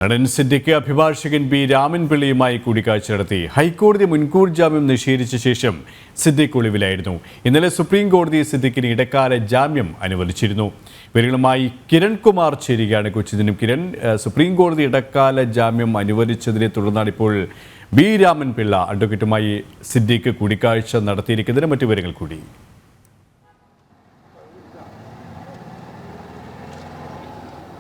നടൻ സിദ്ദിഖ് അഭിഭാഷകൻ ബി രാമൻപിള്ളയുമായി കൂടിക്കാഴ്ച നടത്തി. ഹൈക്കോടതി മുൻകൂർ ജാമ്യം നിഷേധിച്ച ശേഷം സിദ്ദിഖ് ഒളിവിലായിരുന്നു. ഇന്നലെ സുപ്രീം കോടതി സിദ്ദിഖിന് ഇടക്കാല ജാമ്യം അനുവദിച്ചിരുന്നു. ഇവരുമായി കിരൺ കുമാർ ചേരുകയാണ്. കൊച്ചിനും കിരൺ, സുപ്രീം കോടതി ഇടക്കാല ജാമ്യം അനുവദിച്ചതിനെ തുടർന്നാണ് ഇപ്പോൾ ബി രാമൻപിള്ള അഡ്വക്കേറ്റുമായി സിദ്ദിഖ് കൂടിക്കാഴ്ച നടത്തിയിരിക്കുന്നതിന് മറ്റു വിവരങ്ങൾ കൂടി.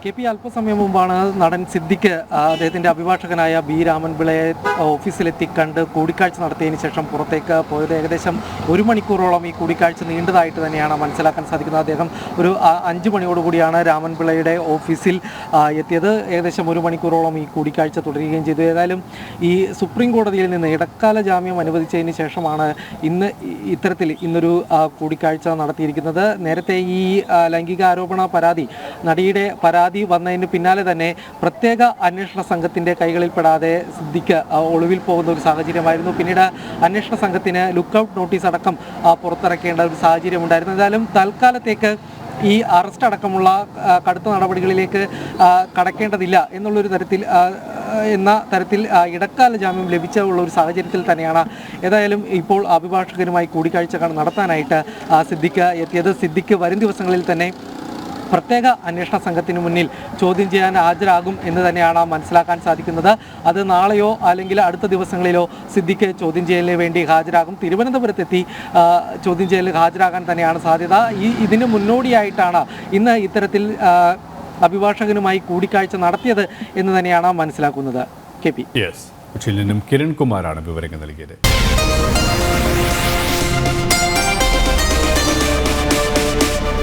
KP അല്പസമയം മുമ്പാണ് നടൻ സിദ്ദിഖ് അദ്ദേഹത്തിൻ്റെ അഭിഭാഷകനായ ബി രാമൻപിള്ളയെ ഓഫീസിലെത്തി കണ്ട് കൂടിക്കാഴ്ച നടത്തിയതിന് ശേഷം പുറത്തേക്ക് പോയത്. ഏകദേശം 1 മണിക്കൂറോളം ഈ കൂടിക്കാഴ്ച നീണ്ടതായിട്ട് തന്നെയാണ് മനസ്സിലാക്കാൻ സാധിക്കുന്നത്. അദ്ദേഹം ഒരു 5 മണിയോടുകൂടിയാണ് രാമൻപിള്ളയുടെ ഓഫീസിൽ എത്തിയത്. ഏകദേശം 1 മണിക്കൂറോളം ഈ കൂടിക്കാഴ്ച തുടരുകയും ചെയ്തു. ഏതായാലും ഈ സുപ്രീം കോടതിയിൽ നിന്ന് ഇടക്കാല ജാമ്യം അനുവദിച്ചതിന് ശേഷമാണ് ഇന്നൊരു കൂടിക്കാഴ്ച നടത്തിയിരിക്കുന്നത്. നേരത്തെ ഈ ലൈംഗികാരോപണ പരാതി നടിയുടെ പരാതി വന്നതിന് പിന്നാലെ തന്നെ പ്രത്യേക അന്വേഷണ സംഘത്തിൻ്റെ കൈകളിൽപ്പെടാതെ സിദ്ദിഖ് ഒളിവിൽ പോകുന്ന ഒരു സാഹചര്യമായിരുന്നു. പിന്നീട് അന്വേഷണ സംഘത്തിന് ലുക്കൌട്ട് നോട്ടീസ് അടക്കം പുറത്തിറക്കേണ്ട ഒരു സാഹചര്യം ഉണ്ടായിരുന്നു. ഏതായാലും തൽക്കാലത്തേക്ക് ഈ അറസ്റ്റ് അടക്കമുള്ള കടുത്ത നടപടികളിലേക്ക് കടക്കേണ്ടതില്ല എന്ന തരത്തിൽ ഇടക്കാല ജാമ്യം ലഭിച്ചുള്ള ഒരു സാഹചര്യത്തിൽ തന്നെയാണ് ഏതായാലും ഇപ്പോൾ അഭിഭാഷകരുമായി കൂടിക്കാഴ്ച നടത്താനായിട്ട് സിദ്ദിഖ് എത്തിയത്. സിദ്ദിഖ് വരും ദിവസങ്ങളിൽ തന്നെ പ്രത്യേക അന്വേഷണ സംഘത്തിന് മുന്നിൽ ചോദ്യം ചെയ്യാൻ ഹാജരാകും എന്ന് തന്നെയാണ് മനസ്സിലാക്കാൻ സാധിക്കുന്നത്. അത് നാളെയോ അല്ലെങ്കിൽ അടുത്ത ദിവസങ്ങളിലോ സിദ്ദിഖ് ചോദ്യം ചെയ്യലിന് വേണ്ടി ഹാജരാകും. തിരുവനന്തപുരത്തെത്തി ചോദ്യം ചെയ്യലിന് ഹാജരാകാൻ തന്നെയാണ് സാധ്യത. ഇതിന് മുന്നോടിയായിട്ടാണ് ഇന്ന് ഇത്തരത്തിൽ അഭിഭാഷകനുമായി കൂടിക്കാഴ്ച നടത്തിയത് എന്ന് തന്നെയാണ് മനസ്സിലാക്കുന്നത്. KP കൊച്ചിയിൽ നിന്നും കിരൺ കുമാറാണ് വിവരങ്ങൾ നൽകിയത്.